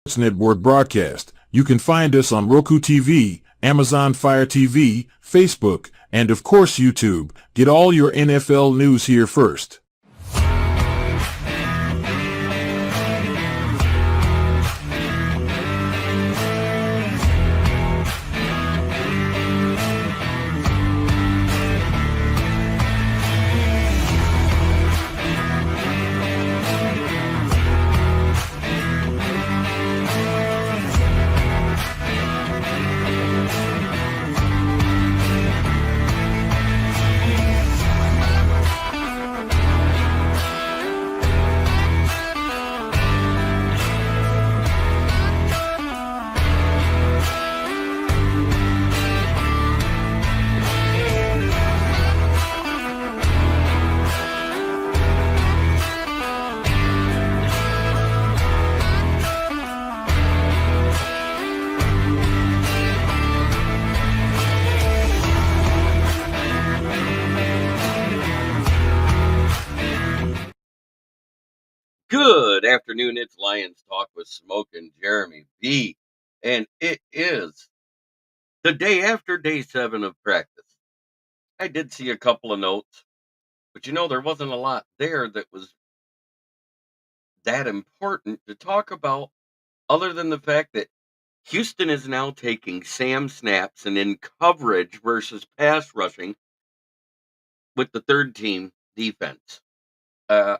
Network broadcast. You can find us on Roku TV, Amazon Fire TV, Facebook, and of course YouTube. Get all your NFL news here first. Good afternoon. It's Lions Talk with Smoke and Jeremy B. And it is the day after day 7 of practice. I did see a couple of notes, but there wasn't a lot there that was that important to talk about, other than the fact that Houston is now taking SAM snaps and in coverage versus pass rushing with the third team defense. Uh,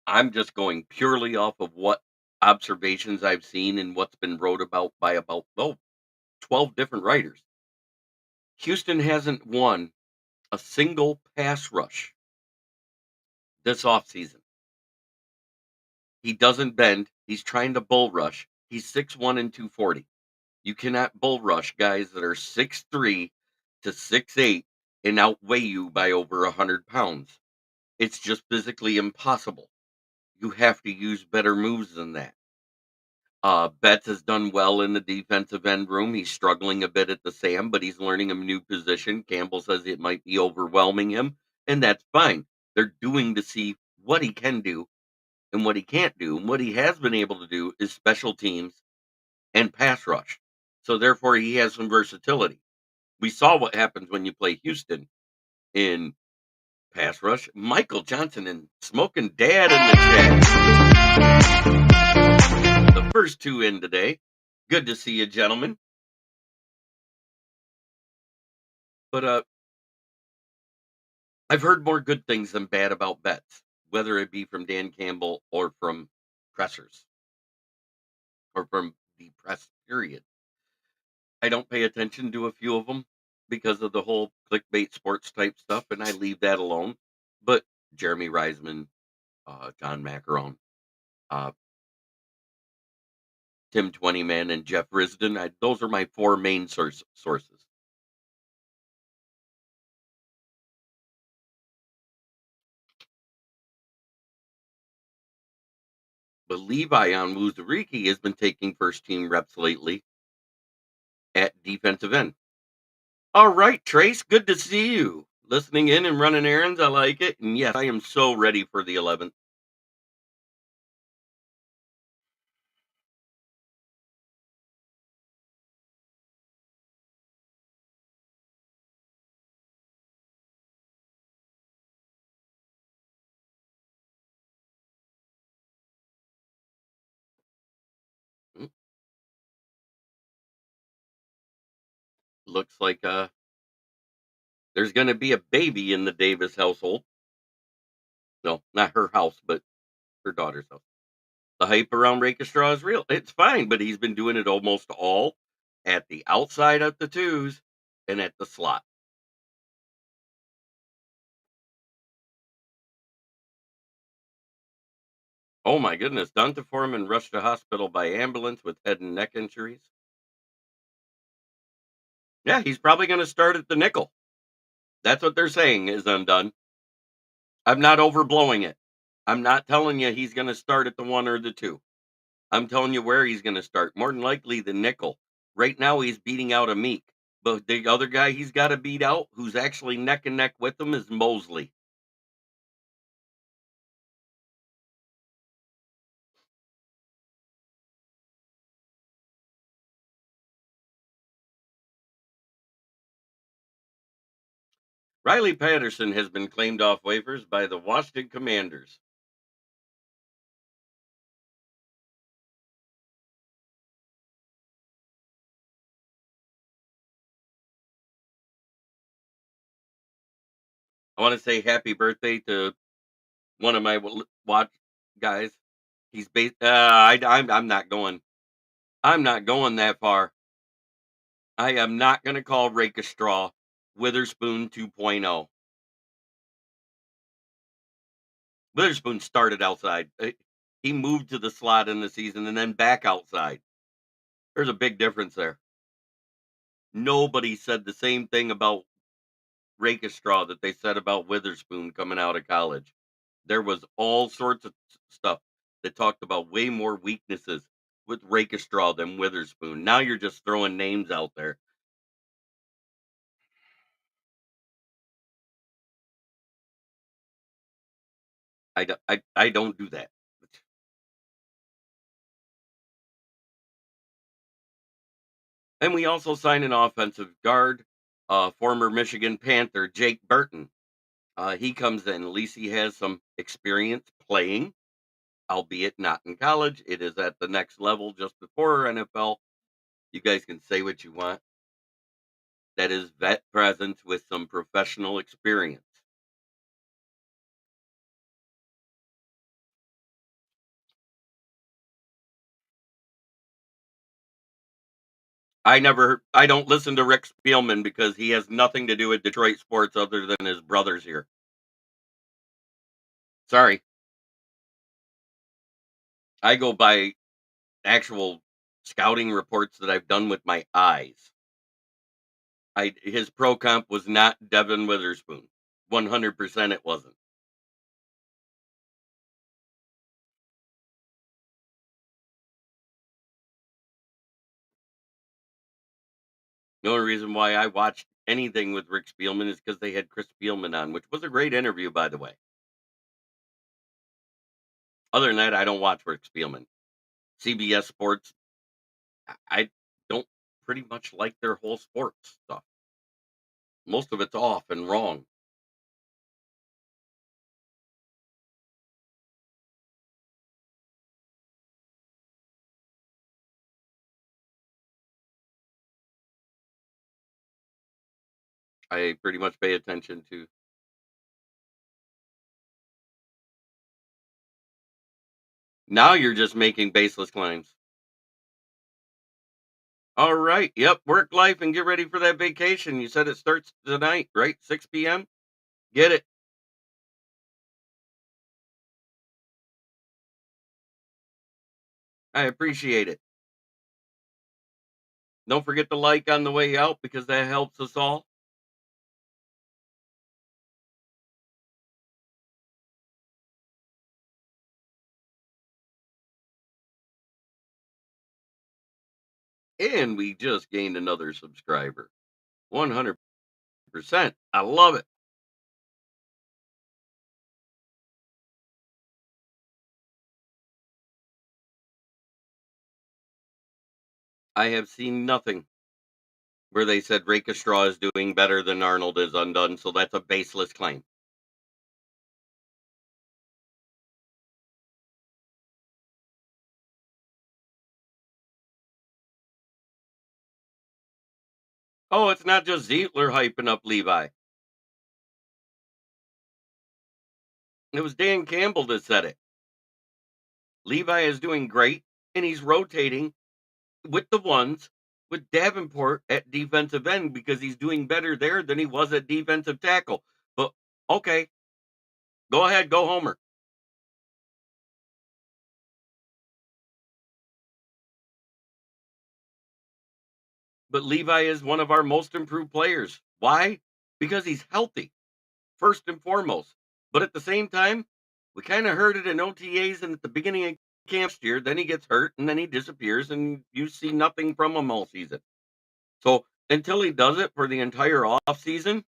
I'm just going purely off of what observations I've seen and what's been wrote about by about 12 different writers. Houston hasn't won a single pass rush this offseason. He doesn't bend. He's trying to bull rush. He's 6'1" and 240. You cannot bull rush guys that are 6'3" to 6'8" and outweigh you by over 100 pounds. It's just physically impossible. You have to use better moves than that. Betts has done well in the defensive end room. He's struggling a bit at the SAM, but he's learning a new position. Campbell says it might be overwhelming him, and that's fine. They're doing to see what he can do and what he can't do. And what he has been able to do is special teams and pass rush. So therefore, he has some versatility. We saw what happens when you play Houston in pass rush. Michael Johnson and Smoking Dad in the chat. The first two in today. Good to see you, gentlemen. But I've heard more good things than bad about Betts, whether it be from Dan Campbell or from pressers or from the press period. I don't pay attention to a few of them because of the whole clickbait sports type stuff, and I leave that alone. But Jeremy Reisman, John Macaron, uh, Tim Twentyman, and Jeff Risden, those are my four main sources. But Levi on Wuzuriki has been taking first team reps lately at defensive end. All right, Trace, good to see you. Listening in and running errands, I like it. And yes, I am so ready for the 11th. Looks like there's going to be a baby in the Davis household. No, not her house, but her daughter's house. The hype around Rakestraw is real. It's fine, but he's been doing it almost all at the outside of the twos and at the slot. Oh my goodness. Donta Foreman rushed to hospital by ambulance with head and neck injuries. Yeah, he's probably going to start at the nickel. That's what they're saying is undone. I'm not overblowing it. I'm not telling you he's going to start at the 1 or the 2. I'm telling you where he's going to start. More than likely the nickel. Right now he's beating out a Meek. But the other guy he's got to beat out, who's actually neck and neck with him, is Mosley. Riley Patterson has been claimed off waivers by the Washington Commanders. I want to say happy birthday to one of my watch guys. He's based. I'm not going. I'm not going that far. I am not going to call Rake a straw Witherspoon 2.0. Witherspoon started outside. He moved to the slot in the season and then back outside. There's a big difference there. Nobody said the same thing about Straw that they said about Witherspoon coming out of college. There was all sorts of stuff that talked about way more weaknesses with Straw than Witherspoon. Now you're just throwing names out there. I don't do that. And we also signed an offensive guard, former Michigan Panther Jake Burton. He comes in. At least he has some experience playing, albeit not in college. It is at the next level, just before NFL. You guys can say what you want. That is vet presence with some professional experience. I don't listen to Rick Spielman because he has nothing to do with Detroit sports other than his brothers here. Sorry. I go by actual scouting reports that I've done with my eyes. His pro comp was not Devin Witherspoon. 100% it wasn't. The only reason why I watched anything with Rick Spielman is because they had Chris Spielman on, which was a great interview, by the way. Other than that, I don't watch Rick Spielman. CBS Sports, I don't pretty much like their whole sports stuff. Most of it's off and wrong. I pretty much pay attention to. Now you're just making baseless claims. All right. Yep. Work life and get ready for that vacation. You said it starts tonight, right? 6 p.m. Get it. I appreciate it. Don't forget to like on the way out because that helps us all. And we just gained another subscriber. 100%. I love it. I have seen nothing where they said Rake Straw is doing better than Arnold is undone, so that's a baseless claim. Oh, it's not just Zietler hyping up Levi. It was Dan Campbell that said it. Levi is doing great, and he's rotating with the ones with Davenport at defensive end because he's doing better there than he was at defensive tackle. But okay, go ahead, go Homer. But Levi is one of our most improved players. Why? Because he's healthy, first and foremost. But at the same time, we kind of heard it in OTAs and at the beginning of camp year. Then he gets hurt and then he disappears, and you see nothing from him all season. So until he does it for the entire off season,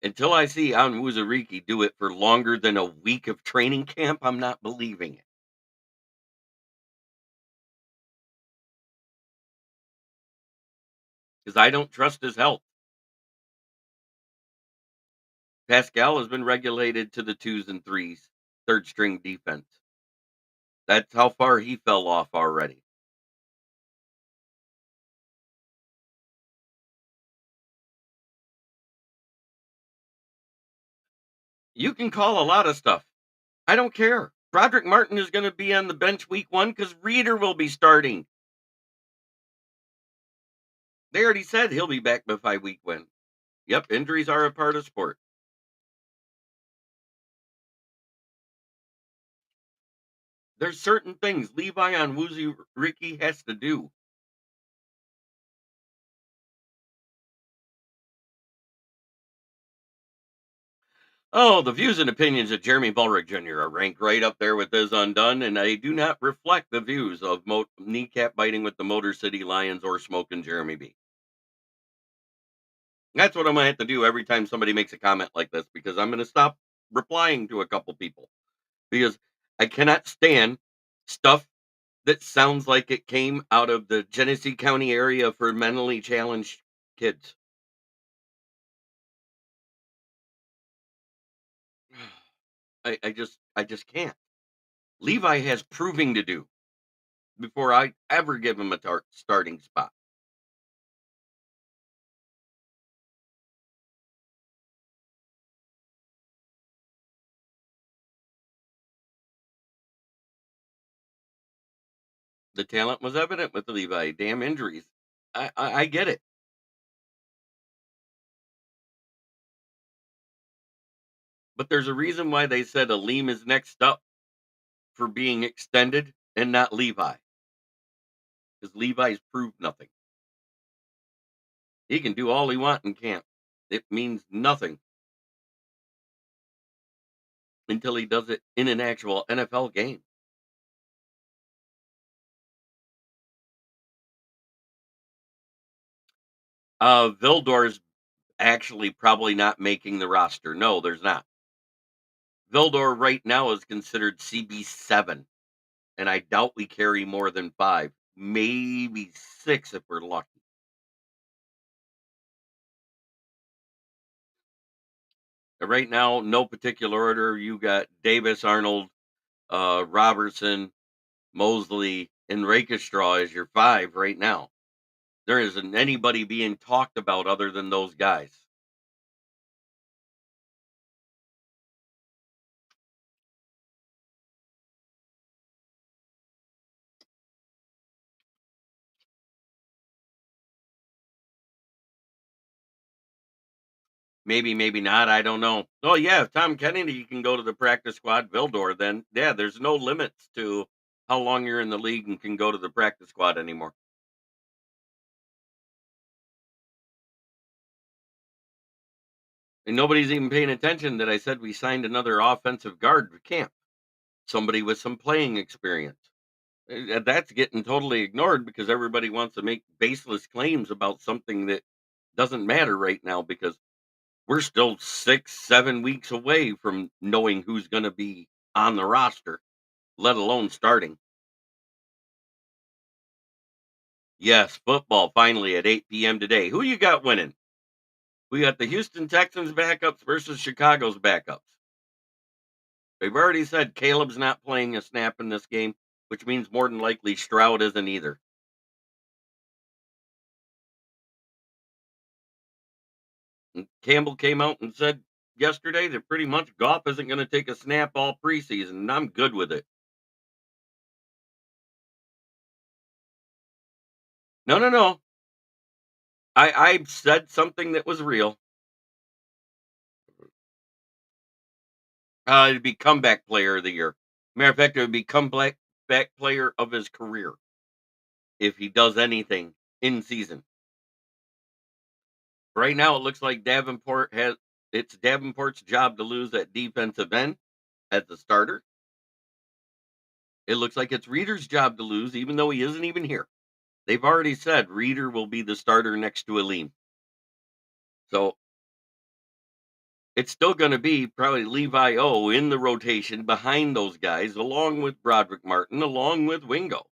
until I see Onwuzurike do it for longer than a week of training camp, I'm not believing it because I don't trust his health. Pascal has been regulated to the twos and threes, third string defense. That's how far he fell off already. You can call a lot of stuff. I don't care. Broderick Martin is going to be on the bench week 1 because Reeder will be starting. They already said he'll be back by week 1. Yep, injuries are a part of sport. There's certain things Levi on Woozy Ricky has to do. Oh, the views and opinions of Jeremy Bulrick Jr. are ranked right up there with his undone, and they do not reflect the views of kneecap biting with the Motor City Lions or smoking Jeremy B. That's what I'm gonna have to do every time somebody makes a comment like this because I'm gonna stop replying to a couple people because I cannot stand stuff that sounds like it came out of the Genesee County area for mentally challenged kids. I just can't. Levi has proving to do before I ever give him a starting spot. The talent was evident with Levi. Damn injuries. I get it, but there's a reason why they said Aleem is next up for being extended and not Levi because Levi's proved nothing. He can do all he wants in camp. It means nothing until he does it in an actual NFL game. Vildor's actually probably not making the roster. No, there's not. Vildor right now is considered CB7, and I doubt we carry more than 5, maybe 6 if we're lucky. Right now, no particular order. You got Davis, Arnold, Robertson, Mosley, and Rakestraw as your 5 right now. There isn't anybody being talked about other than those guys. Maybe, maybe not. I don't know. Oh yeah, if Tom Kennedy can go to the practice squad, Vildor, then yeah, there's no limits to how long you're in the league and can go to the practice squad anymore. And nobody's even paying attention that I said we signed another offensive guard to camp, somebody with some playing experience. That's getting totally ignored because everybody wants to make baseless claims about something that doesn't matter right now because we're still 6, 7 weeks away from knowing who's going to be on the roster, let alone starting. Yes, football finally at 8 p.m. today. Who you got winning? We got the Houston Texans backups versus Chicago's backups. They've already said Caleb's not playing a snap in this game, which means more than likely Stroud isn't either. And Campbell came out and said yesterday that pretty much Goff isn't going to take a snap all preseason, and I'm good with it. No, no, no. I said something that was real. It'd be comeback player of the year. Matter of fact, it would be comeback back player of his career if he does anything in season. Right now, it looks like it's Davenport's job to lose at defensive end as the starter. It looks like it's Reeder's job to lose, even though he isn't even here. They've already said Reeder will be the starter next to Aleem. So it's still going to be probably Levi O in the rotation behind those guys, along with Broderick Martin, along with Wingo.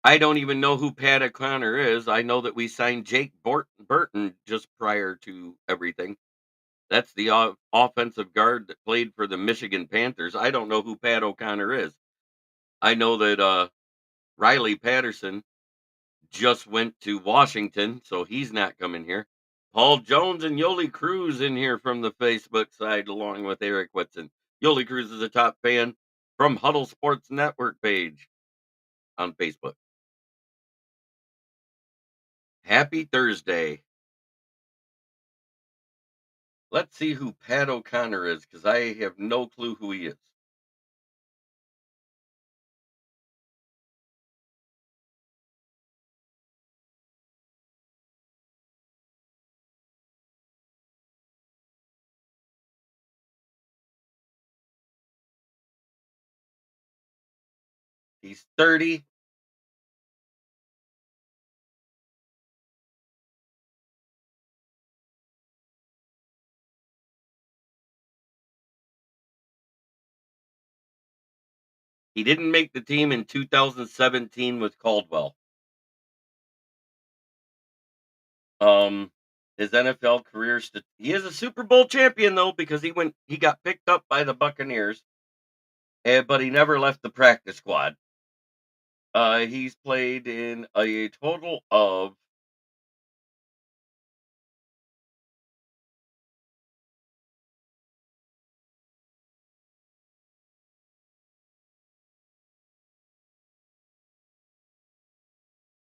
I don't even know who Pat O'Connor is. I know that we signed Jake Burton just prior to everything. That's the offensive guard that played for the Michigan Panthers. I don't know who Pat O'Connor is. I know that Riley Patterson just went to Washington, so he's not coming here. Paul Jones and Yoli Cruz in here from the Facebook side, along with Eric Whitson. Yoli Cruz is a top fan from Huddle Sports Network page on Facebook. Happy Thursday. Let's see who Pat O'Connor is, because I have no clue who he is. He's 30. He didn't make the team in 2017 with Caldwell. Um, his NFL career, he is a Super Bowl champion though, because he got picked up by the Buccaneers, but he never left the practice squad. He's played in a total of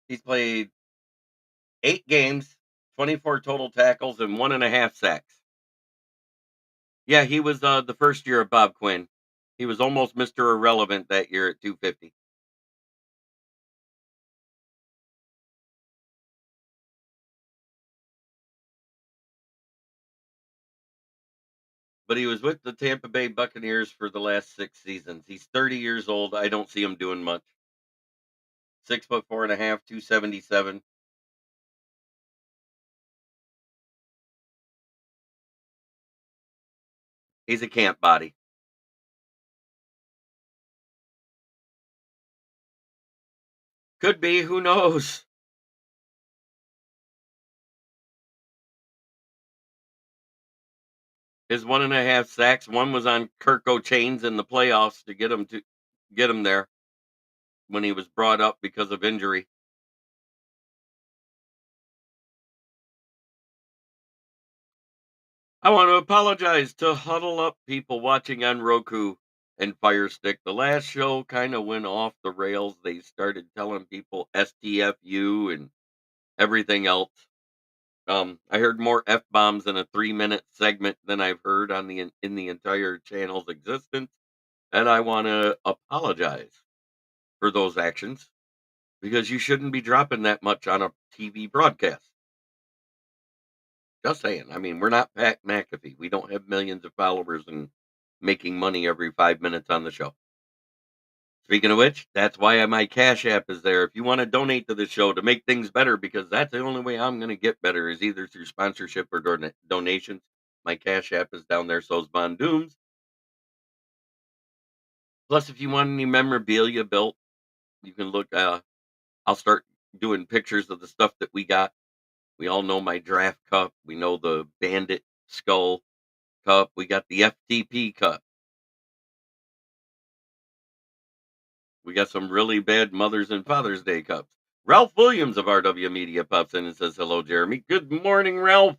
he's played 8 games, 24 total tackles, and 1.5 sacks. Yeah, he was the first year of Bob Quinn. He was almost Mr. Irrelevant that year at 250. But he was with the Tampa Bay Buccaneers for the last 6 seasons. He's 30 years old. I don't see him doing much. 6'4.5", 277. He's a camp body. Could be. Who knows? His 1.5 sacks. One was on Kirk O'Chains in the playoffs to get him there when he was brought up because of injury. I want to apologize to Huddle Up people watching on Roku and Fire Stick. The last show kind of went off the rails. They started telling people STFU and everything else. I heard more F bombs in a 3-minute segment than I've heard in the entire channel's existence, and I want to apologize for those actions because you shouldn't be dropping that much on a TV broadcast. Just saying. I mean, we're not Pat McAfee. We don't have millions of followers and making money every 5 minutes on the show. Speaking of which, that's why my Cash App is there. If you want to donate to the show to make things better, because that's the only way I'm going to get better is either through sponsorship or donations. My Cash App is down there. So's Von Dooms. Plus, if you want any memorabilia built, you can look. I'll start doing pictures of the stuff that we got. We all know my draft cup. We know the Bandit Skull cup. We got the FTP cup. We got some really bad Mother's and Father's Day cups. Ralph Williams of RW Media pops in and says, hello, Jeremy. Good morning, Ralph.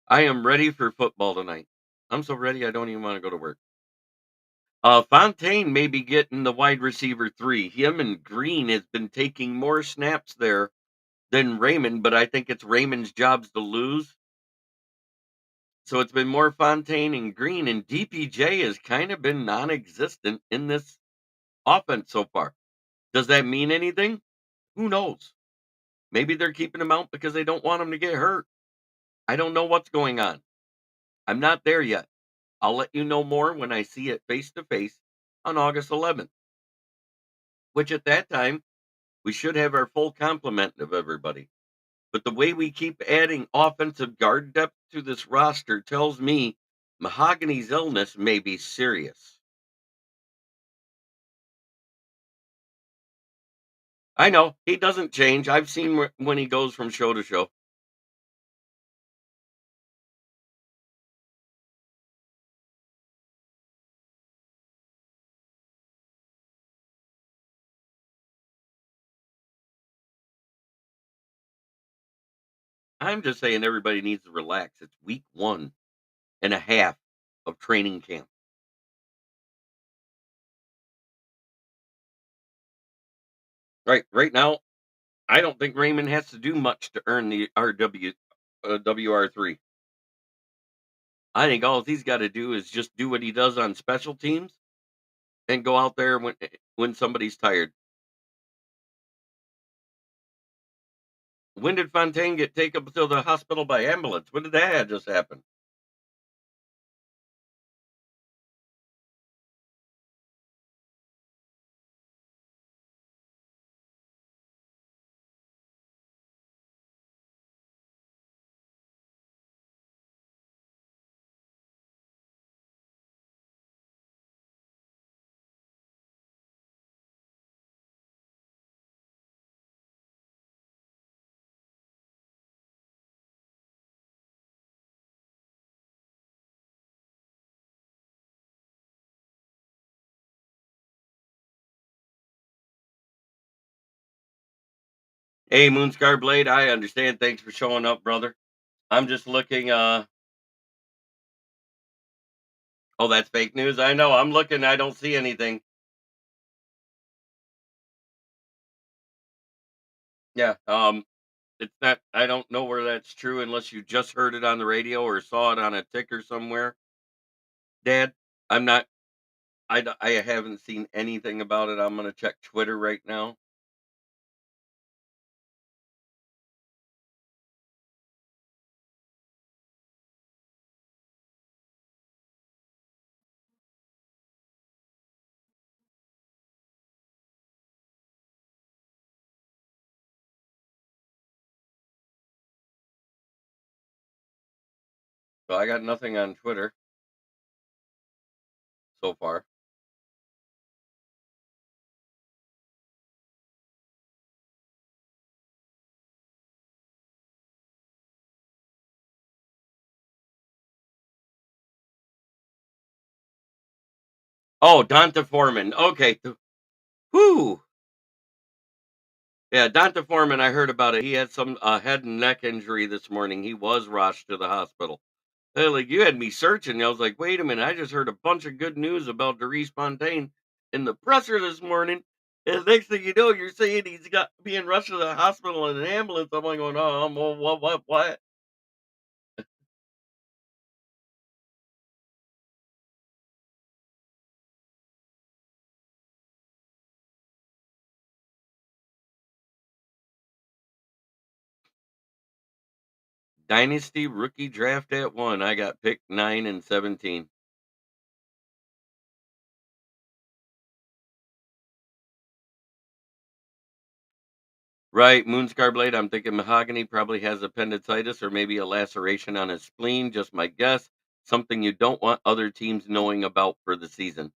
I am ready for football tonight. I'm so ready, I don't even want to go to work. Fontaine may be getting the wide receiver 3. Him and Green has been taking more snaps there than Raymond, but I think it's Raymond's jobs to lose. So it's been more Fontaine and Green, and DPJ has kind of been non existent in this offense so far. Does that mean anything? Who knows? Maybe they're keeping him out because they don't want him to get hurt. I don't know what's going on. I'm not there yet. I'll let you know more when I see it face to face on August 11th, which at that time, we should have our full complement of everybody. But the way we keep adding offensive guard depth to this roster tells me Mahogany's illness may be serious. I know he doesn't change. I've seen when he goes from show to show. I'm just saying everybody needs to relax. It's week 1.5 of training camp. Right now, I don't think Raymond has to do much to earn the WR3. I think all he's got to do is just do what he does on special teams and go out there when somebody's tired. When did Fontaine get taken to the hospital by ambulance? When did that just happen? Hey, Moonscar Blade, I understand. Thanks for showing up, brother. I'm just looking. Oh, that's fake news. I know. I'm looking. I don't see anything. Yeah. It's not. I don't know where that's true unless you just heard it on the radio or saw it on a ticker somewhere. Dad, I'm not. I haven't seen anything about it. I'm gonna check Twitter right now. So I got nothing on Twitter so far. Oh, Donta Foreman. Okay. Whoo. Yeah, Donta Foreman. I heard about it. He had some head and neck injury this morning. He was rushed to the hospital. Like you had me searching. I was like, wait a minute. I just heard a bunch of good news about Derice Fontaine in the presser this morning. And next thing you know, you're saying he's got being rushed to the hospital in an ambulance. I'm like going, oh, what? Dynasty rookie draft at 1. I got picked 9 and 17. Right, Moonscar Blade. I'm thinking Mahogany probably has appendicitis or maybe a laceration on his spleen. Just my guess. Something you don't want other teams knowing about for the season.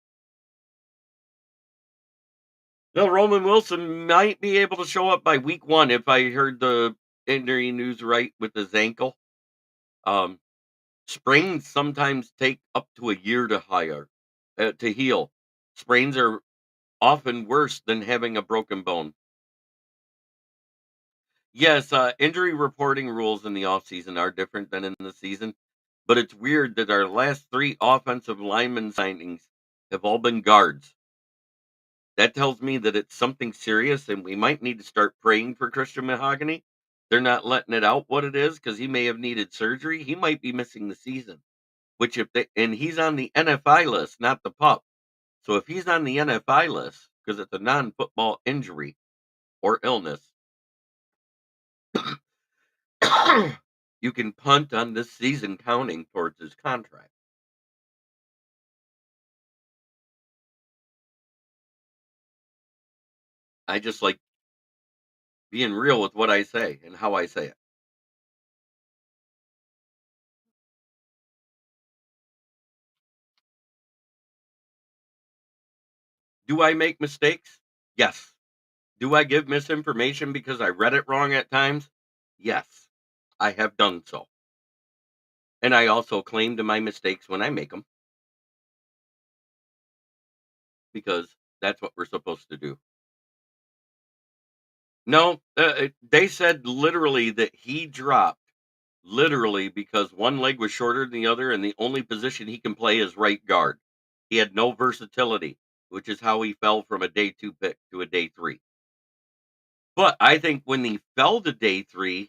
No, Roman Wilson might be able to show up by week 1 if I heard the injury news right with his ankle. Um, Sprains sometimes take up to a year to heal. Sprains are often worse than having a broken bone. Yes, injury reporting rules in the offseason are different than in the season, but it's weird that our last 3 offensive lineman signings have all been guards. That tells me that it's something serious and we might need to start praying for Christian Mahogany. They're not letting it out what it is because he may have needed surgery. He might be missing the season, which if they and he's on the NFI list, not the pup. So if he's on the NFI list because it's a non-football injury or illness, you can punt on this season counting towards his contract. I just like being real with what I say and how I say it. Do I make mistakes? Yes. Do I give misinformation because I read it wrong at times? Yes, I have done so. And I also claim to my mistakes when I make them because that's what we're supposed to do. No, they said literally that he dropped literally because one leg was shorter than the other, and the only position he can play is right guard. He had no versatility, which is how he fell from a day 2 pick to a day 3. But I think when he fell to day 3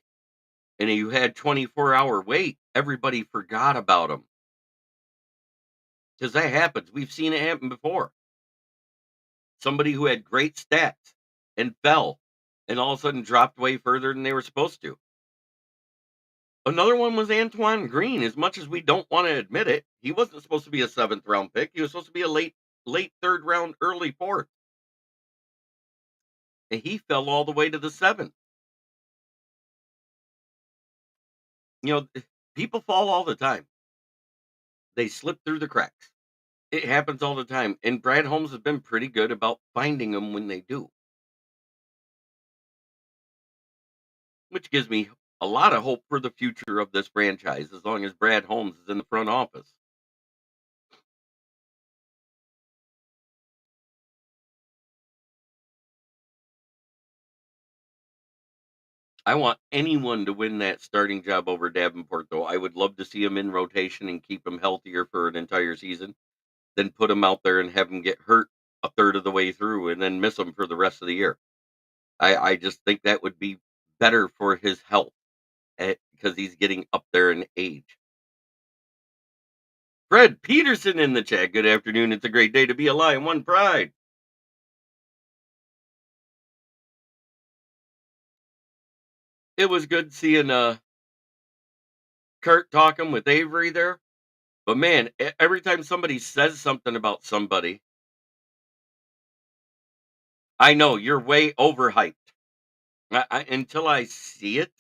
and you had 24-hour wait, everybody forgot about him because that happens. We've seen it happen before. Somebody who had great stats and fell and all of a sudden dropped way further than they were supposed to. Another one was Antoine Green. As much as we don't want to admit it, he wasn't supposed to be a 7th round pick. He was supposed to be a late 3rd round, early 4th. And he fell all the way to the 7th. You know, people fall all the time. They slip through the cracks. It happens all the time. And Brad Holmes has been pretty good about finding them when they do, which gives me a lot of hope for the future of this franchise as long as Brad Holmes is in the front office. I want anyone to win that starting job over Davenport, though. I would love to see him in rotation and keep him healthier for an entire season, then put him out there and have him get hurt a third of the way through and then miss him for the rest of the year. I just think that would be better for his health because he's getting up there in age. Fred Peterson in the chat. Good afternoon. It's a great day to be a Lion. One pride. It was good seeing Kurt talking with Avery there. But man, every time somebody says something about somebody, I know you're way overhyped. Until I see it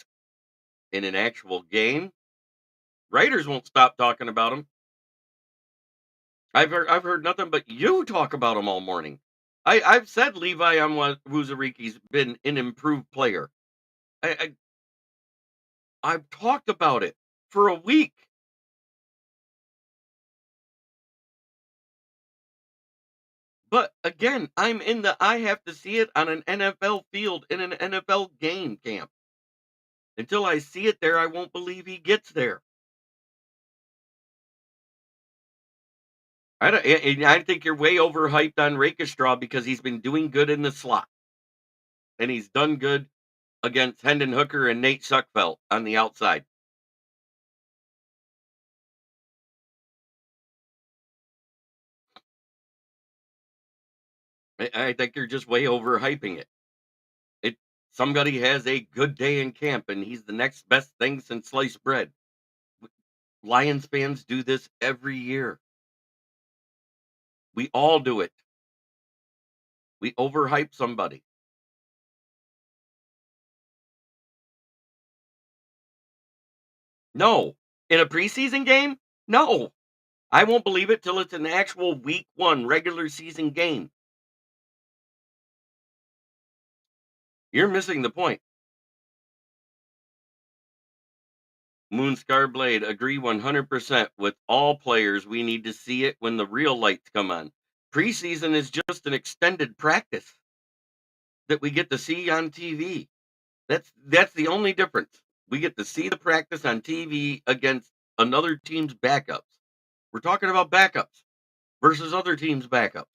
in an actual game, writers won't stop talking about him. I've heard nothing but you talk about him all morning. I've said Levi Wuzariki's been an improved player. I, I've talked about it for a week. But again, I have to see it on an NFL field in an NFL game camp. Until I see it there, I won't believe he gets there. I think you're way overhyped on Rakestraw because he's been doing good in the slot. And he's done good against Hendon Hooker and Nate Suckfelt on the outside. I think you're just way overhyping it. It Somebody has a good day in camp and he's the next best thing since sliced bread. Lions fans do this every year. We all do it. We overhype somebody. No. In a preseason game? No. I won't believe it till it's an actual week 1 regular season game. You're missing the point. Moonscar Blade, agree 100% with all players. We need to see it when the real lights come on. Preseason is just an extended practice that we get to see on TV. That's the only difference. We get to see the practice on TV against another team's backups. We're talking about backups versus other teams' backups.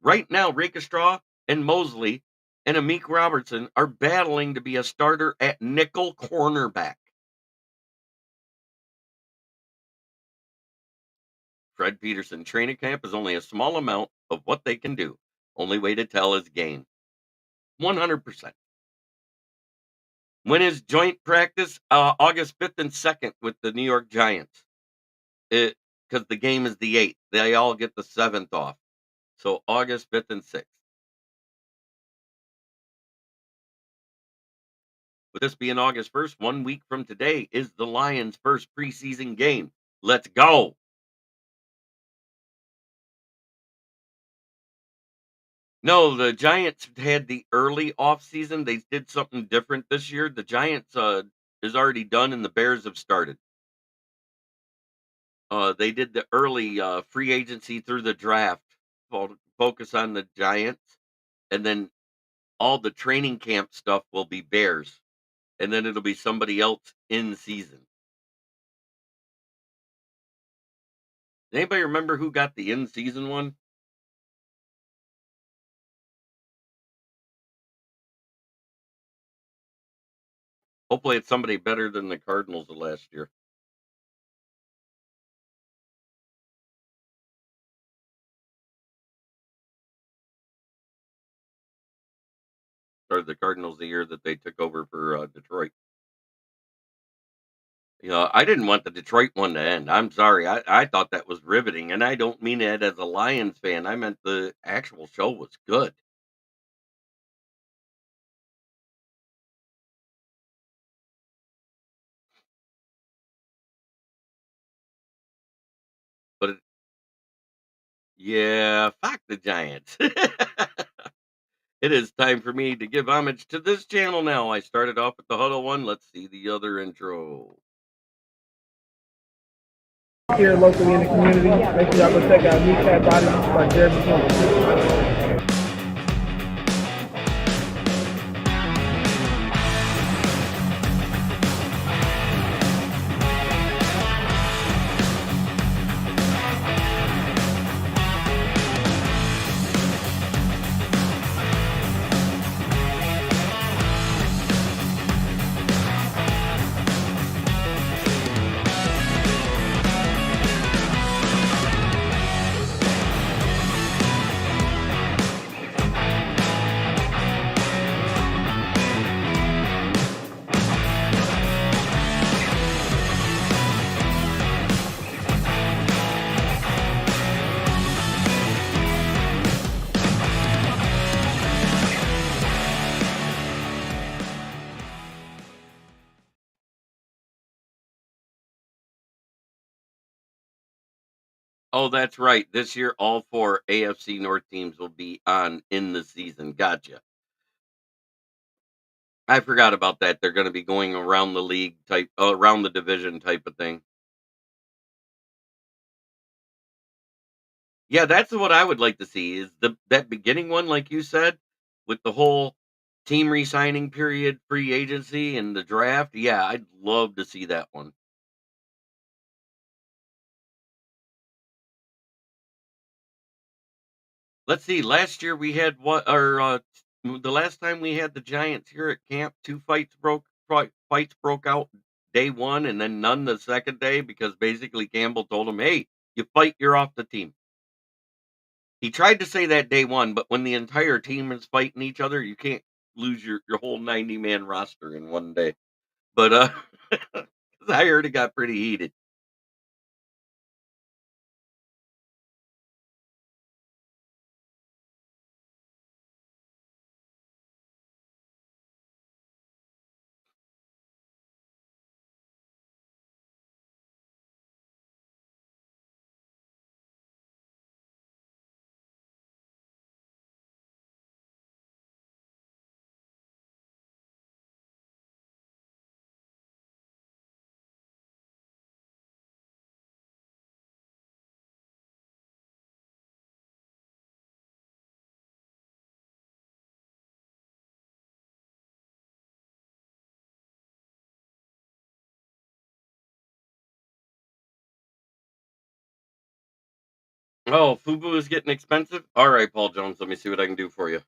Right now, Rakestraw and Mosley and Amik Robertson are battling to be a starter at nickel cornerback. Fred Peterson, training camp is only a small amount of what they can do. Only way to tell is game. 100%. When is joint practice? August 5th and 2nd with the New York Giants. Because the game is the 8th. They all get the 7th off. So August 5th and 6th. With this being August 1st, 1 week from today is the Lions' first preseason game. Let's go. No, the Giants had the early off season. They did something different this year. The Giants is already done and the Bears have started. They did the early free agency through the draft. Focus on the Giants, and then all the training camp stuff will be Bears, and then it'll be somebody else in season. Anybody remember who got the in season one? Hopefully, it's somebody better than the Cardinals of last year, or the Cardinals the year that they took over for Detroit. I didn't want the Detroit one to end. I'm sorry. I thought that was riveting, and I don't mean it as a Lions fan. I meant the actual show was good. But yeah, fuck the Giants. It is time for me to give homage to this channel now. I started off with the Huddle one. Let's see the other intro. Here locally in the community, make sure y'all go check out Vake Brandon by Jeremy Campbell. Oh, that's right. This year, all four AFC North teams will be on in the season. Gotcha. I forgot about that. They're going to be going around the league type, around the division type of thing. Yeah, that's what I would like to see is the that beginning one, like you said, with the whole team re-signing period, free agency, and the draft. Yeah, I'd love to see that one. Let's see. Last year we had what, or the last time we had the Giants here at camp, two fights broke out day one, and then none the second day because basically Campbell told him, "Hey, you fight, you're off the team." He tried to say that day one, but when the entire team is fighting each other, you can't lose your whole 90-man roster in one day. But, 'cause I heard it got pretty heated. Oh, Fubu is getting expensive? Alright, Paul Jones, let me see what I can do for you.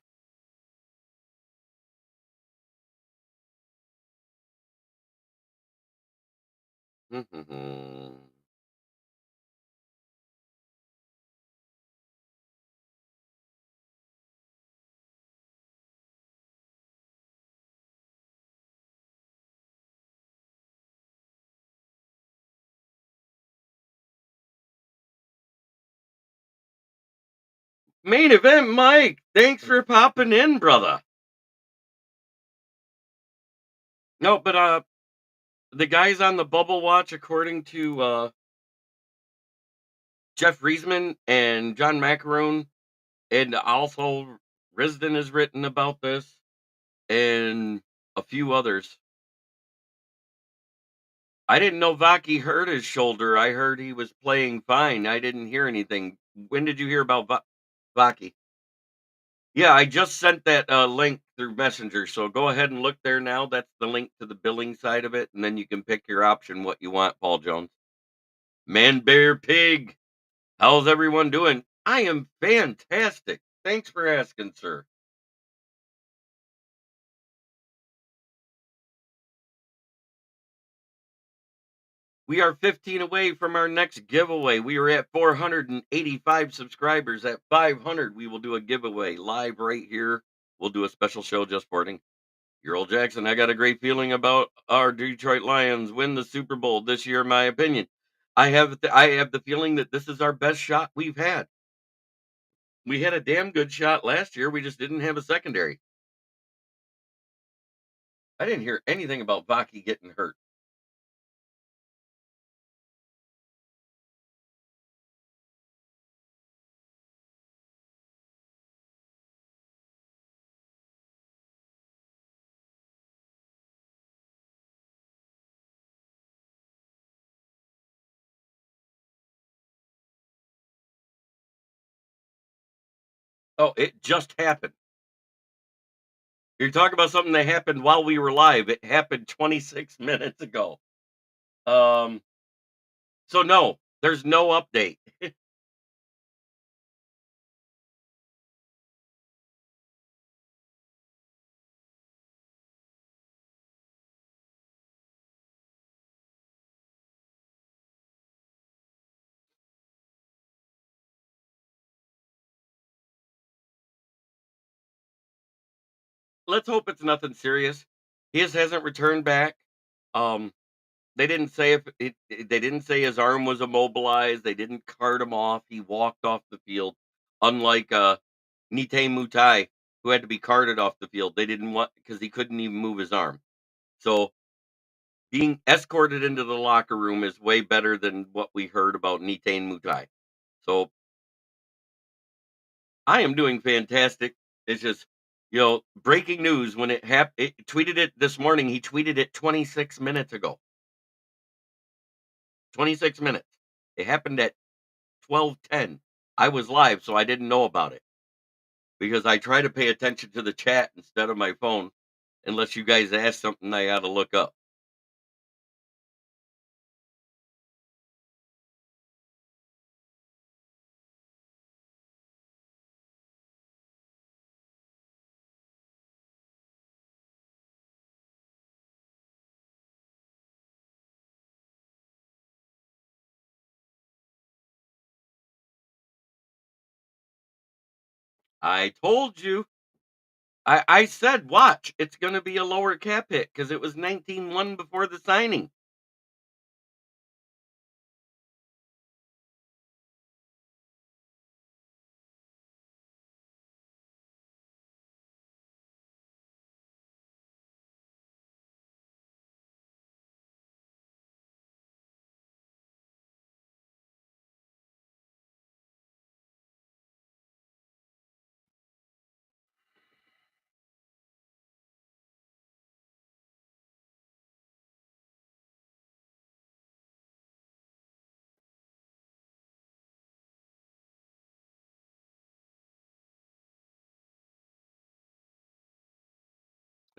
Main event, Mike! Thanks for popping in, brother. No, but, the guys on the bubble watch, according to, Jeff Riesman and John Macaroon, and also Risden has written about this, and a few others. I didn't know Vake hurt his shoulder. I heard he was playing fine. I didn't hear anything. When did you hear about Vake? Yeah, I just sent that link through Messenger. So go ahead and look there now. That's the link to the billing side of it, and then you can pick your option what you want, Paul Jones. Man, bear, pig. How's everyone doing? I am fantastic. Thanks for asking, sir. We are 15 away from our next giveaway. We are at 485 subscribers. At 500, we will do a giveaway live right here. We'll do a special show just for it. Your old Jackson, I got a great feeling about our Detroit Lions win the Super Bowl this year, in my opinion. I have the feeling that this is our best shot we've had. We had a damn good shot last year. We just didn't have a secondary. I didn't hear anything about Vaki getting hurt. Oh, it just happened. You're talking about something that happened while we were live. It happened 26 minutes ago. Um, so no, there's no update. Let's hope it's nothing serious. His hasn't returned back. Um, they didn't say if they didn't say his arm was immobilized. They didn't cart him off. He walked off the field, unlike Nite Mutai, who had to be carted off the field. They didn't want because he couldn't even move his arm. So being escorted into the locker room is way better than what we heard about Nite Mutai. So I am doing fantastic. It's just, breaking news when it happened. It tweeted it this morning. He tweeted it 26 minutes ago. 26 minutes. It happened at 12:10. I was live, so I didn't know about it because I try to pay attention to the chat instead of my phone, unless you guys ask something I got to look up. I told you. I said, watch, it's going to be a lower cap hit because it was 19-1 before the signing.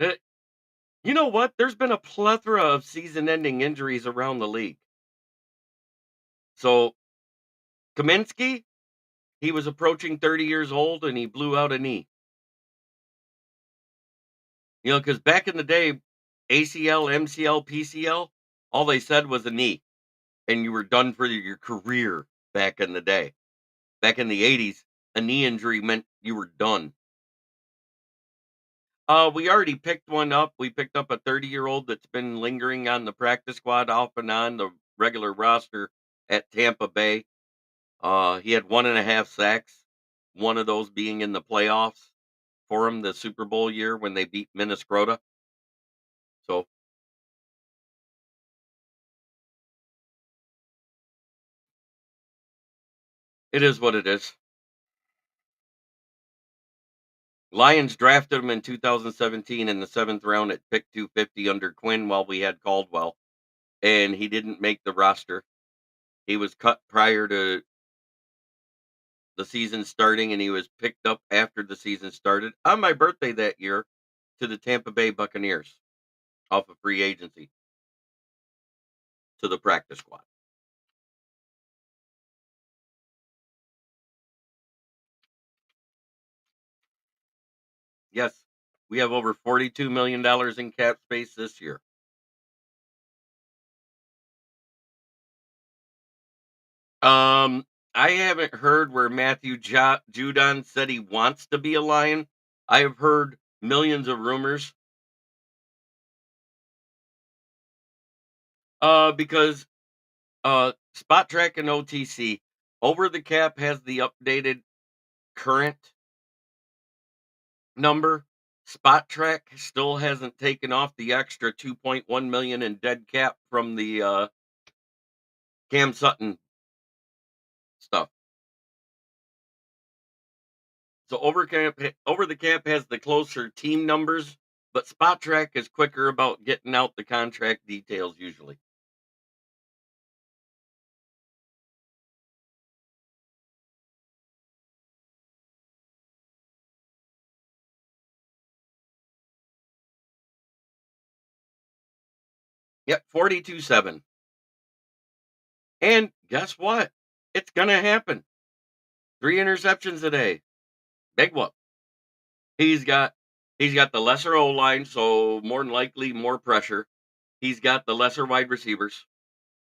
Eh, You know what? There's been a plethora of season-ending injuries around the league. So Kaminsky, he was approaching 30 years old and he blew out a knee. Because back in the day, ACL, MCL, PCL, all they said was a knee, and you were done for your career back in the day. Back in the 80s, a knee injury meant you were done. We already picked one up. We picked up a 30-year-old that's been lingering on the practice squad off and on the regular roster at Tampa Bay. He had 1.5 sacks, one of those being in the playoffs for him the Super Bowl year when they beat Minnesota. So it is what it is. Lions drafted him in 2017 in the 7th round at pick 250 under Quinn while we had Caldwell, and he didn't make the roster. He was cut prior to the season starting, and he was picked up after the season started on my birthday that year to the Tampa Bay Buccaneers off of free agency to the practice squad. Yes, we have over $42 million in cap space this year. I haven't heard where Matthew Judon said he wants to be a Lion. I have heard millions of rumors. Because Spot Track and OTC Over the Cap has the updated current number. Spot Track still hasn't taken off the extra 2.1 million in dead cap from the Cam Sutton stuff. So Over the Cap has the closer team numbers, but Spot Track is quicker about getting out the contract details usually. Yep, 42-7. And guess what? It's gonna happen. 3 interceptions today. Big whoop. He's got the lesser O line, so more than likely more pressure. He's got the lesser wide receivers.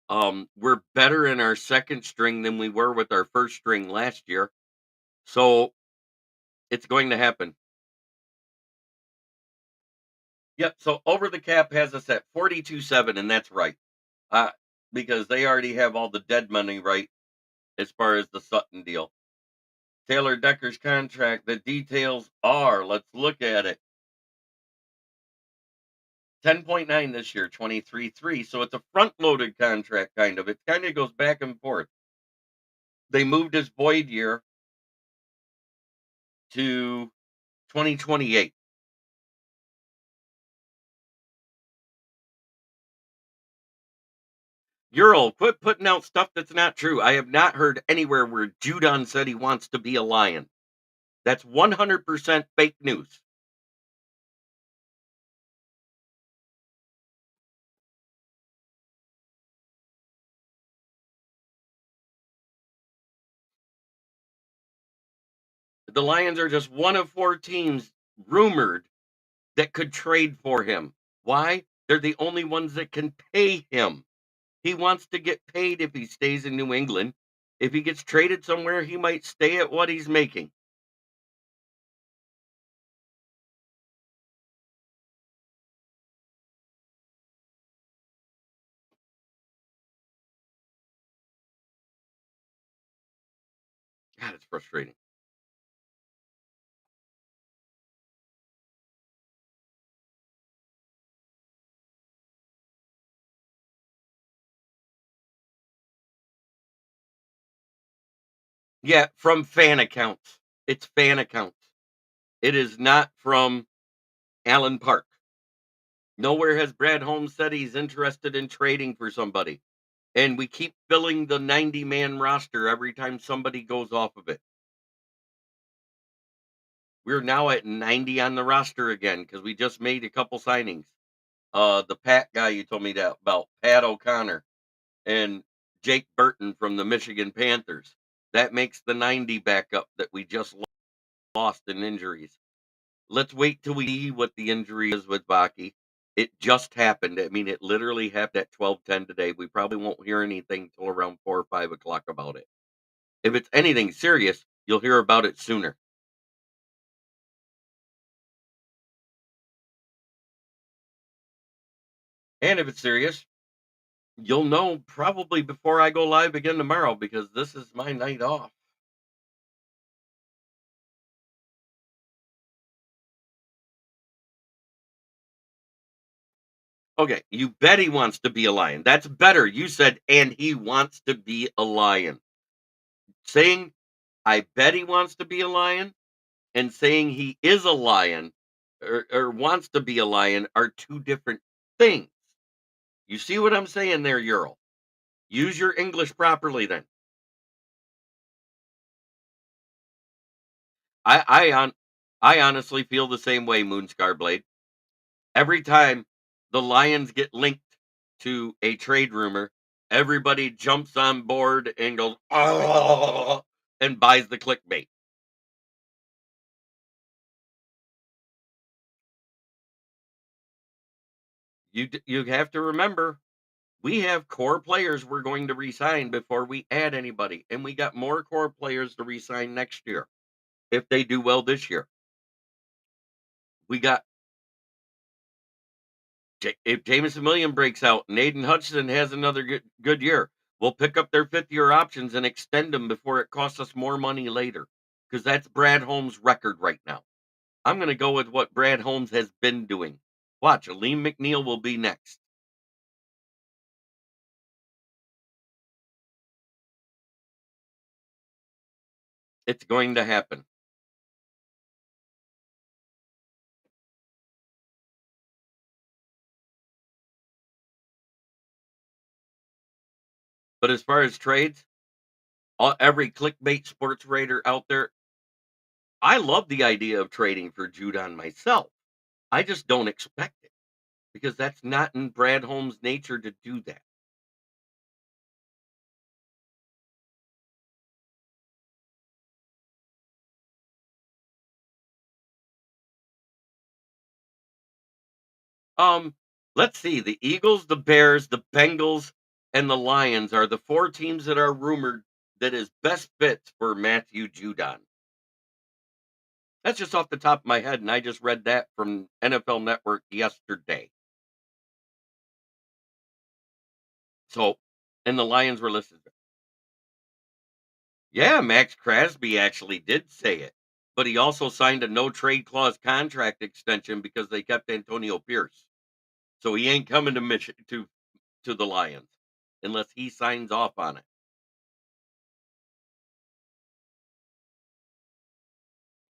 We're better in our second string than we were with our first string last year. So it's going to happen. Yep. So Over the Cap has us at 42-7, and that's right. Because they already have all the dead money right as far as the Sutton deal. Taylor Decker's contract, the details are, let's look at it. 10.9 this year, 23.3. So it's a front-loaded contract, kind of. It kind of goes back and forth. They moved his void year to 2028. Ural, quit putting out stuff that's not true. I have not heard anywhere where Judon said he wants to be a Lion. That's 100% fake news. The Lions are just one of 4 teams rumored that could trade for him. Why? They're the only ones that can pay him. He wants to get paid if he stays in New England. If he gets traded somewhere, he might stay at what he's making. God, it's frustrating. Yeah, from fan accounts. It's fan accounts. It is not from Allen Park. Nowhere has Brad Holmes said he's interested in trading for somebody. And we keep filling the 90-man roster every time somebody goes off of it. We're now at 90 on the roster again because we just made a couple signings. The Pat guy you told me that about, Pat O'Connor, and Jake Burton from the Michigan Panthers. That makes the 90 backup that we just lost in injuries. Let's wait till we see what the injury is with Vake. It just happened. I mean, it literally happened at 12:10 today. We probably won't hear anything till around 4 or 5 o'clock about it. If it's anything serious, you'll hear about it sooner. And if it's serious, you'll know probably before I go live again tomorrow because this is my night off. Okay, you bet he wants to be a Lion. That's better. You said, and he wants to be a Lion. Saying, I bet he wants to be a Lion and saying he is a lion or wants to be a lion are two different things. You see what I'm saying there, Ural? Use your English properly then. I I on I honestly feel the same way, Moonscar Blade. Every time the Lions get linked to a trade rumor, everybody jumps on board and goes, "Oh," and buys the clickbait. You have to remember, we have core players we're going to resign before we add anybody, and we got more core players to resign next year if they do well this year. We got if Jameson Williams breaks out and Aiden Hutchinson has another good year, we'll pick up their fifth year options and extend them before it costs us more money later. Because that's Brad Holmes' record right now. I'm going to go with what Brad Holmes has been doing. Watch, Aleem McNeil will be next. It's going to happen. But as far as trades, every clickbait sports raider out there, I love the idea of trading for Judon myself. I just don't expect it because that's not in Brad Holmes' nature to do that. Um, let's see. The Eagles, the Bears, the Bengals, and the Lions are the four teams that are rumored that is best fits for Matthew Judon. That's just off the top of my head, and I just read that from NFL Network yesterday. So, and the Lions were listed. Yeah, Max Crosby actually did say it, but he also signed a no trade clause contract extension because they kept Antonio Pierce. So he ain't coming to to the Lions unless he signs off on it.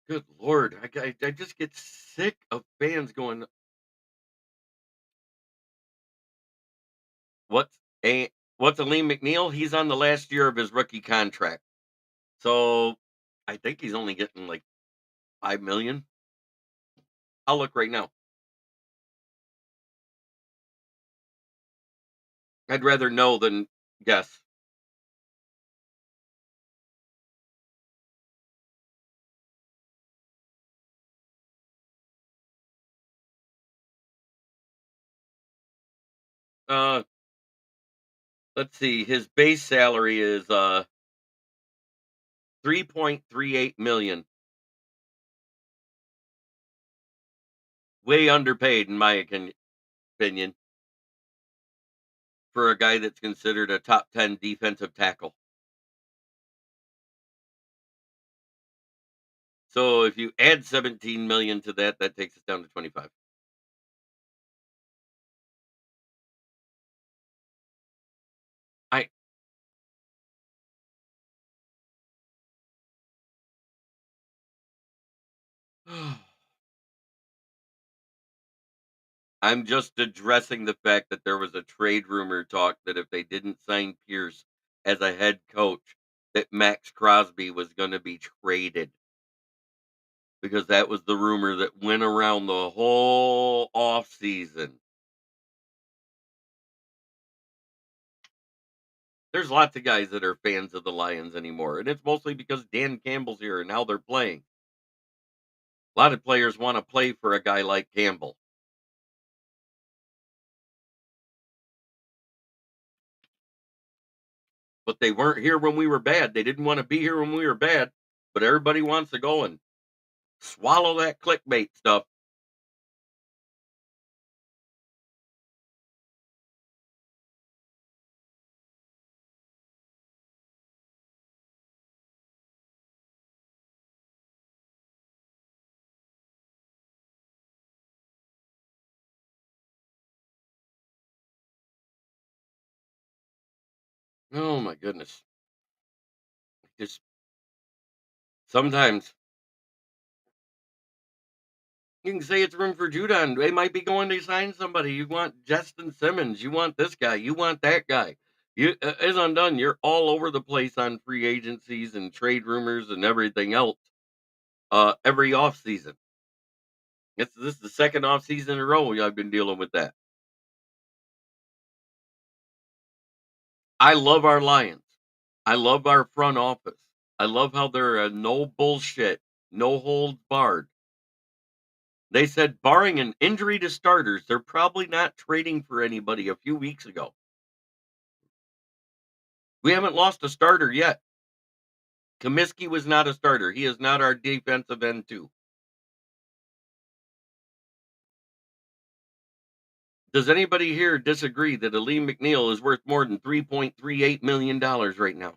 Good lord, I just get sick of fans going, "What's a what's Aleem McNeil? He's on the last year of his rookie contract, so I think he's only getting like 5 million. I'll look right now. I'd rather know than guess. Uh, let's see. His base salary is 3.38 million. Way underpaid in my opinion for a guy that's considered a top 10 defensive tackle. So if you add 17 million to that, that takes us down to 25. I I'm just addressing the fact that there was a trade rumor talk that if they didn't sign Pierce as a head coach, that Max Crosby was going to be traded because that was the rumor that went around the whole off season. There's lots of guys that are fans of the Lions anymore, and it's mostly because Dan Campbell's here and how they're playing. A lot of players want to play for a guy like Campbell, but they weren't here when we were bad. They didn't want to be here when we were bad, but everybody wants to go and swallow that clickbait stuff. Oh my goodness. Just sometimes You can say it's room for Judon. They might be going to sign somebody. You want Justin Simmons. You want this guy. You want that guy. You as undone. You're all over the place on free agencies and trade rumors and everything else. Every off season. This is the second off season in a row I've been dealing with that. I love our Lions. I love our front office. I love how they're no bullshit, no holds barred. They said, barring an injury to starters, they're probably not trading for anybody a few weeks ago. We haven't lost a starter yet. Comiskey was not a starter. He is not our defensive end, too. Does anybody here disagree that Aleem McNeil is worth more than $3.38 million right now?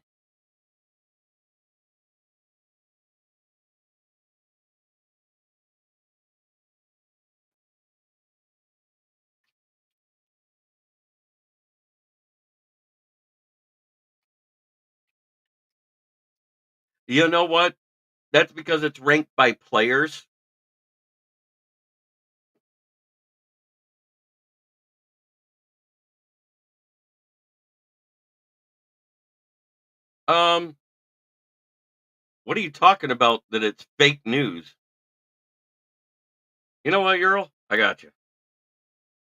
You know what? That's because it's ranked by players. Um, what are you talking about that it's fake news? You know what, Earl? I got you.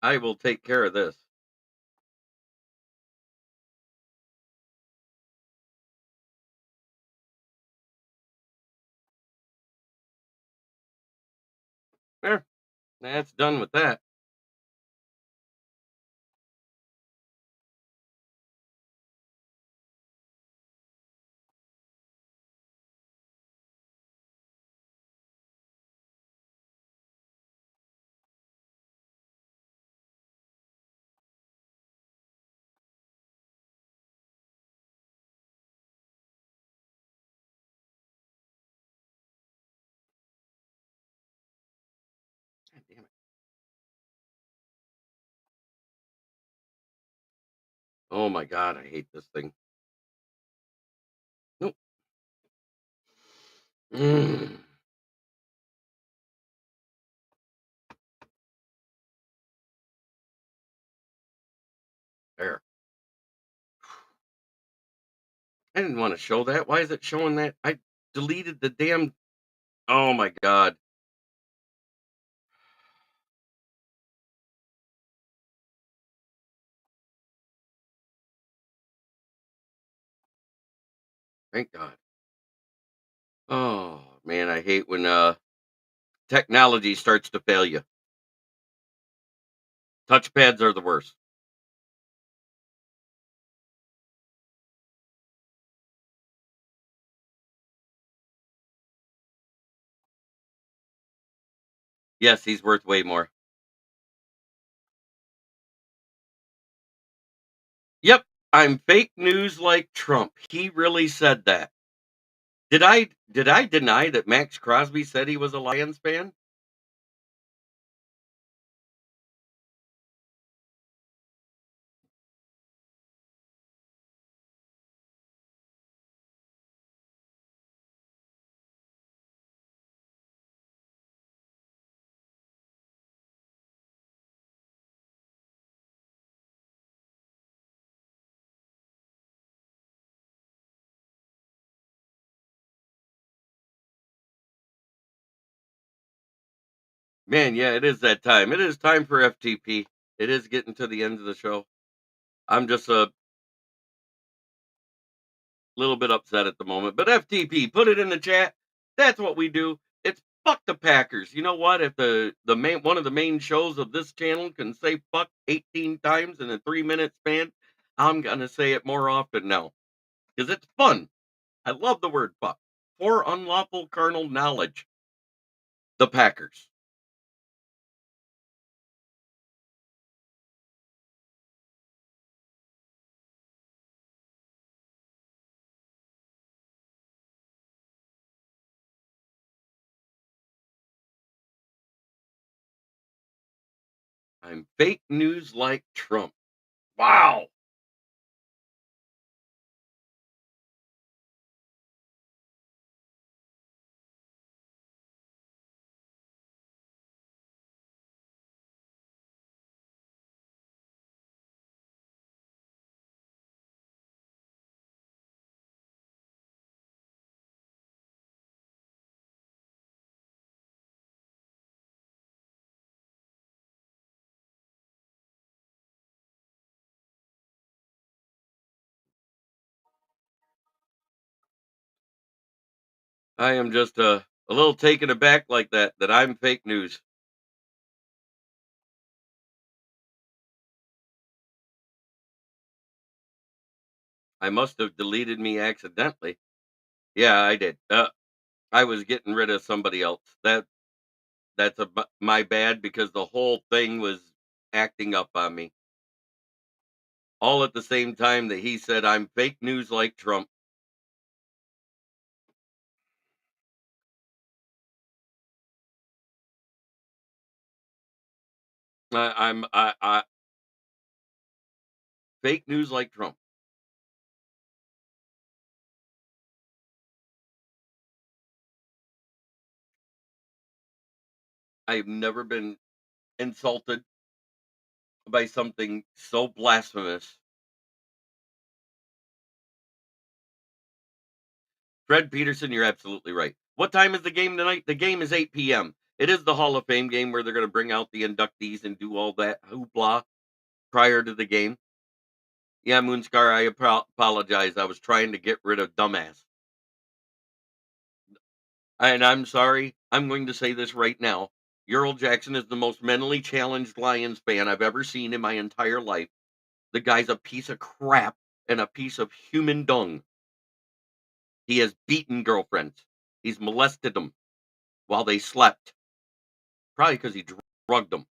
I will take care of this. There, that's done with that. God damn it. Oh my god, I hate this thing. Nope. Mm, there. I didn't want to show that. Why is it showing that? I deleted the damn. Oh my god. Thank God. Oh man, I hate when technology starts to fail you. Touchpads are the worst. Yes, he's worth way more. Yep, I'm fake news like Trump. He really said that. Did I deny that Max Crosby said he was a Lions fan? Man, yeah, it is that time. It is time for FTP. It is getting to the end of the show. I'm just a little bit upset at the moment, but FTP, put it in the chat. That's what we do. It's fuck the Packers. You know what? If the main one of the main shows of this channel can say fuck 18 times in a 3 minute span, I'm gonna say it more often now because it's fun. I love the word fuck. For unlawful carnal knowledge, the Packers. I'm fake news like Trump. Wow. I am just a little taken aback like that I'm fake news. I must have deleted me accidentally. Yeah, I did. I was getting rid of somebody else. That's my bad because the whole thing was acting up on me. All at the same time that he said I'm fake news like Trump. I'm fake news like Trump. I've never been insulted by something so blasphemous. Fred Peterson, you're absolutely right. What time is the game tonight? The game is 8 p.m. It is the Hall of Fame game where they're going to bring out the inductees and do all that hoopla prior to the game. Yeah, Moonscar, I apologize. I was trying to get rid of dumbass. And I'm sorry. I'm going to say this right now. Earl Jackson is the most mentally challenged Lions fan I've ever seen in my entire life. The guy's a piece of crap and a piece of human dung. He has beaten girlfriends. He's molested them while they slept. Probably because he drugged them.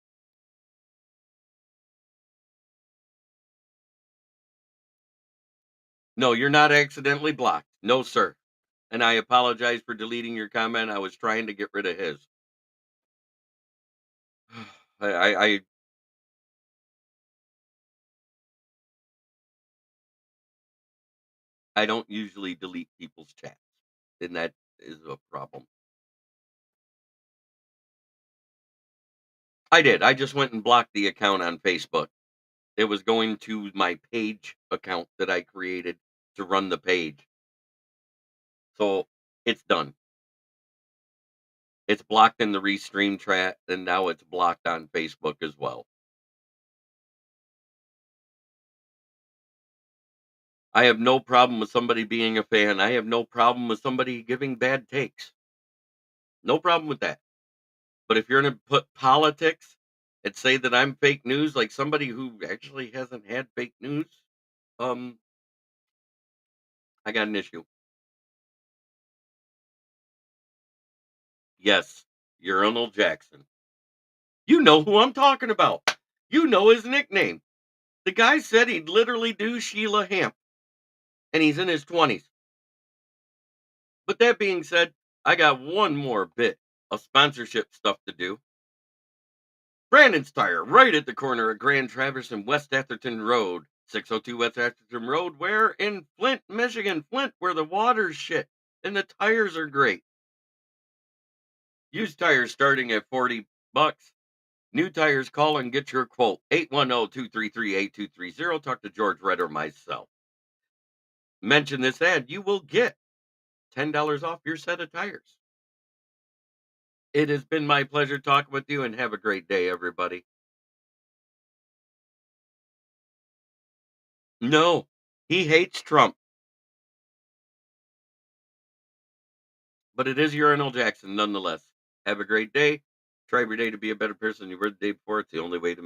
No, you're not accidentally blocked. No, sir. And I apologize for deleting your comment. I was trying to get rid of his. I I don't usually delete people's chats, and that is a problem. I did. I just went and blocked the account on Facebook. It was going to my page account that I created to run the page. So it's done. It's blocked in the restream chat, and now it's blocked on Facebook as well. I have no problem with somebody being a fan. I have no problem with somebody giving bad takes. No problem with that. But if you're going to put politics and say that I'm fake news, like somebody who actually hasn't had fake news, um, I got an issue. Yes, Urinal Jackson. You know who I'm talking about. You know his nickname. The guy said he'd literally do Sheila Hamp, and he's in his 20s. But that being said, I got one more bit of sponsorship stuff to do. Brandon's Tire, right at the corner of Grand Traverse and West Atherton Road. 602 West Atherton Road, where in Flint, Michigan. Flint, where the water's shit and the tires are great. Used tires starting at $40. New tires, call and get your quote. 810-233-8230. Talk to George Red or myself. Mention this ad, you will get $10 off your set of tires. It has been my pleasure talking with you, and have a great day, everybody. No, he hates Trump, but it is Urinal Jackson nonetheless. Have a great day. Try every day to be a better person than you were the day before. It's the only way to